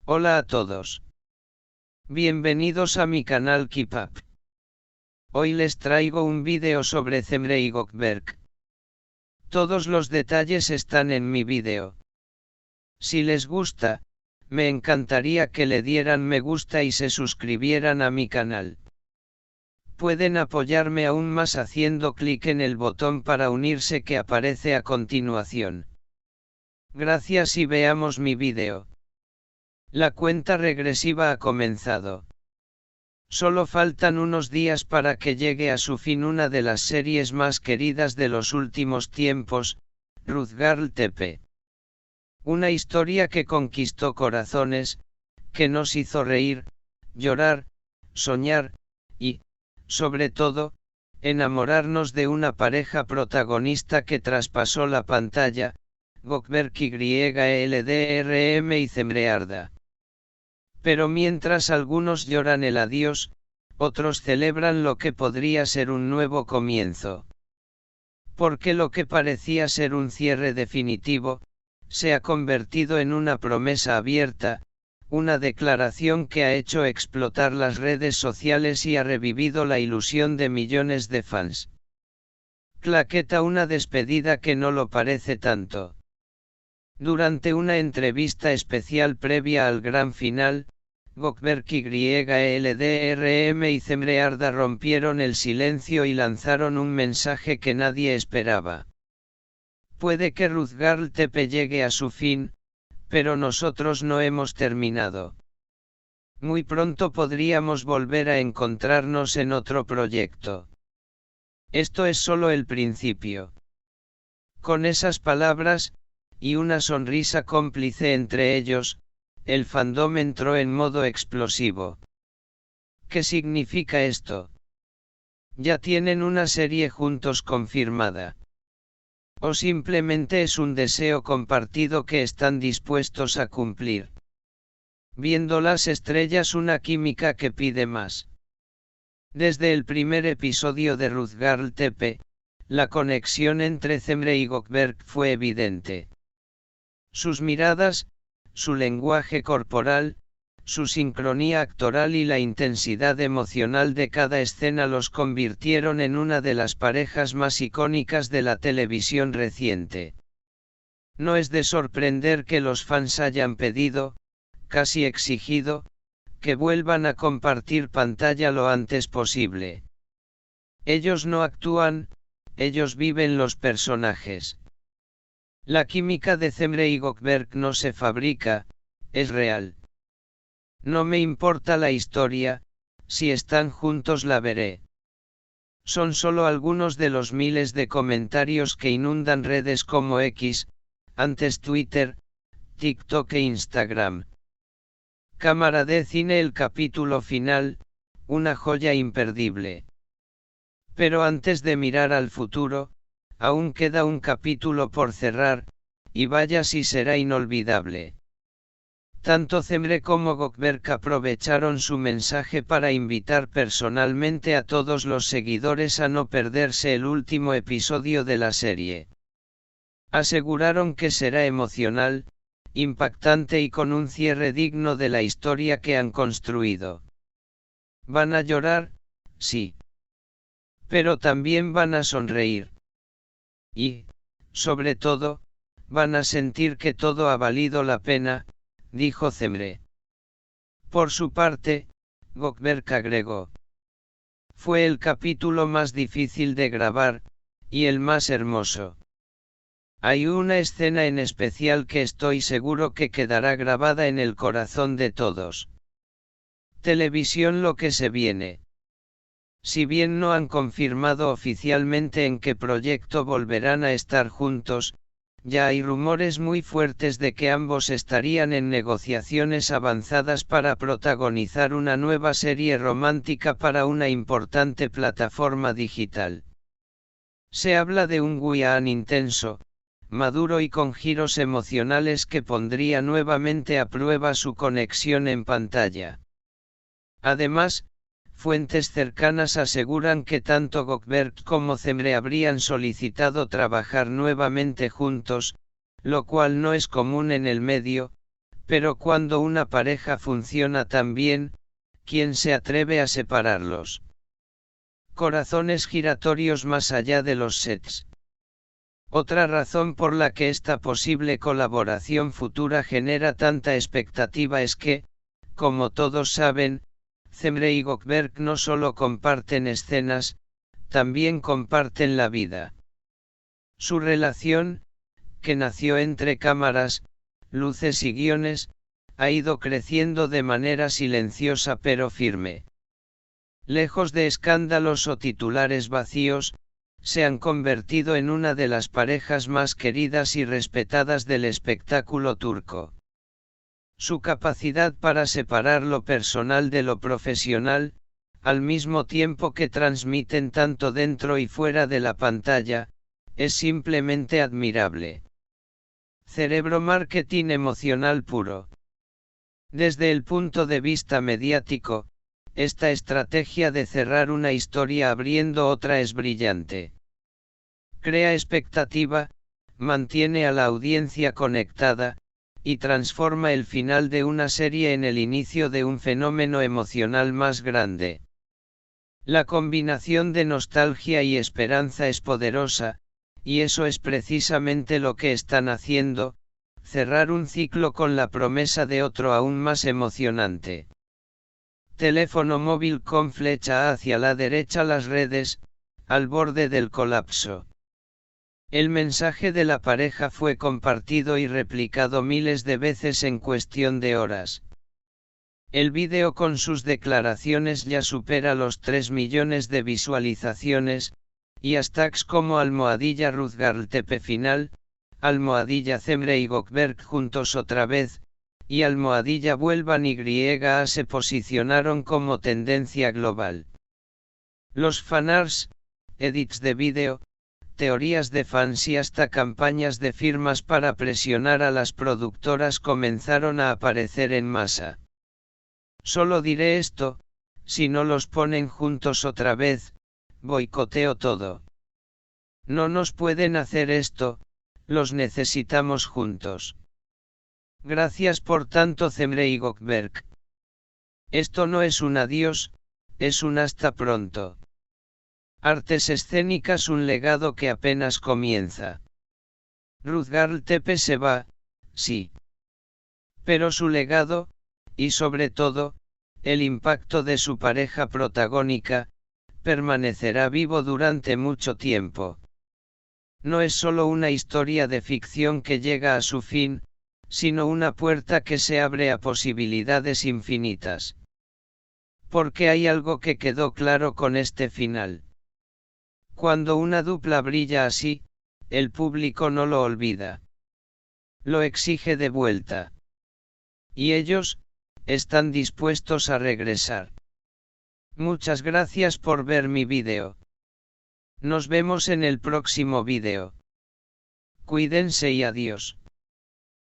Hola a todos. Bienvenidos a mi canal Keep Up. Hoy les traigo un vídeo sobre Cemre y Gökberk. Todos los detalles están en mi vídeo. Si les gusta, me encantaría que le dieran me gusta y se suscribieran a mi canal. Pueden apoyarme aún más haciendo clic en el botón para unirse que aparece a continuación. Gracias y veamos mi vídeo. La cuenta regresiva ha comenzado. Solo faltan unos días para que llegue a su fin una de las series más queridas de los últimos tiempos, Ruth Girl TP. Una historia que conquistó corazones, que nos hizo reír, llorar, soñar, y, sobre todo, enamorarnos de una pareja protagonista que traspasó la pantalla, Gökberk YLDRM y Cemre Arda. Pero mientras algunos lloran el adiós, otros celebran lo que podría ser un nuevo comienzo. Porque lo que parecía ser un cierre definitivo, se ha convertido en una promesa abierta, una declaración que ha hecho explotar las redes sociales y ha revivido la ilusión de millones de fans. Claqueta, una despedida que no lo parece tanto. Durante una entrevista especial previa al gran final, Gökberk YLDRM y Cemre Arda rompieron el silencio y lanzaron un mensaje que nadie esperaba. Puede que Ruth Girl TP llegue a su fin, pero nosotros no hemos terminado. Muy pronto podríamos volver a encontrarnos en otro proyecto. Esto es solo el principio. Con esas palabras, y una sonrisa cómplice entre ellos, el fandom entró en modo explosivo. ¿Qué significa esto? ¿Ya tienen una serie juntos confirmada? ¿O simplemente es un deseo compartido que están dispuestos a cumplir? Viendo las estrellas, una química que pide más. Desde el primer episodio de Ruth Girl TP, la conexión entre Cemre y Gökberk fue evidente. Sus miradas, su lenguaje corporal, su sincronía actoral y la intensidad emocional de cada escena los convirtieron en una de las parejas más icónicas de la televisión reciente. No es de sorprender que los fans hayan pedido, casi exigido, que vuelvan a compartir pantalla lo antes posible. Ellos no actúan, ellos viven los personajes. La química de Cemre y Gökberk no se fabrica, es real. No me importa la historia, si están juntos la veré. Son solo algunos de los miles de comentarios que inundan redes como X, antes Twitter, TikTok e Instagram. Cámara de cine, el capítulo final, una joya imperdible. Pero antes de mirar al futuro, aún queda un capítulo por cerrar, y vaya si será inolvidable. Tanto Cemre como Gökberk aprovecharon su mensaje para invitar personalmente a todos los seguidores a no perderse el último episodio de la serie. Aseguraron que será emocional, impactante y con un cierre digno de la historia que han construido. Van a llorar, sí. Pero también van a sonreír. Y, sobre todo, van a sentir que todo ha valido la pena, dijo Cemre. Por su parte, Gökberk agregó: fue el capítulo más difícil de grabar, y el más hermoso. Hay una escena en especial que estoy seguro que quedará grabada en el corazón de todos. Televisión, lo que se viene. Si bien no han confirmado oficialmente en qué proyecto volverán a estar juntos, ya hay rumores muy fuertes de que ambos estarían en negociaciones avanzadas para protagonizar una nueva serie romántica para una importante plataforma digital. Se habla de un Guian intenso, maduro y con giros emocionales que pondría nuevamente a prueba su conexión en pantalla. Además, fuentes cercanas aseguran que tanto Gökberk como Cemre habrían solicitado trabajar nuevamente juntos, lo cual no es común en el medio, pero cuando una pareja funciona tan bien, ¿quién se atreve a separarlos? Corazones giratorios más allá de los sets. Otra razón por la que esta posible colaboración futura genera tanta expectativa es que, como todos saben, Cemre y Gökberk no solo comparten escenas, también comparten la vida. Su relación, que nació entre cámaras, luces y guiones, ha ido creciendo de manera silenciosa pero firme. Lejos de escándalos o titulares vacíos, se han convertido en una de las parejas más queridas y respetadas del espectáculo turco. Su capacidad para separar lo personal de lo profesional, al mismo tiempo que transmiten tanto dentro y fuera de la pantalla, es simplemente admirable. Cerebro marketing emocional puro. Desde el punto de vista mediático, esta estrategia de cerrar una historia abriendo otra es brillante. Crea expectativa, mantiene a la audiencia conectada, y transforma el final de una serie en el inicio de un fenómeno emocional más grande. La combinación de nostalgia y esperanza es poderosa, y eso es precisamente lo que están haciendo, cerrar un ciclo con la promesa de otro aún más emocionante. Teléfono móvil con flecha hacia la derecha, las redes, al borde del colapso. El mensaje de la pareja fue compartido y replicado miles de veces en cuestión de horas. El vídeo con sus declaraciones ya supera los 3 millones de visualizaciones, y hashtags como #RuzgarlTepe final, #Cemre y Gökberk juntos otra vez, y #vuelvan YA se posicionaron como tendencia global. Los fanarts, edits de vídeo, teorías de fans y hasta campañas de firmas para presionar a las productoras comenzaron a aparecer en masa. Solo diré esto, si no los ponen juntos otra vez, boicoteo todo. No nos pueden hacer esto, los necesitamos juntos. Gracias por tanto Cemre y Gökberk. Esto no es un adiós, es un hasta pronto. Artes escénicas, un legado que apenas comienza. RuzgarlTepe se va, sí. Pero su legado, y sobre todo, el impacto de su pareja protagónica, permanecerá vivo durante mucho tiempo. No es solo una historia de ficción que llega a su fin, sino una puerta que se abre a posibilidades infinitas. Porque hay algo que quedó claro con este final. Cuando una dupla brilla así, el público no lo olvida. Lo exige de vuelta. Y ellos, están dispuestos a regresar. Muchas gracias por ver mi vídeo. Nos vemos en el próximo vídeo. Cuídense y adiós.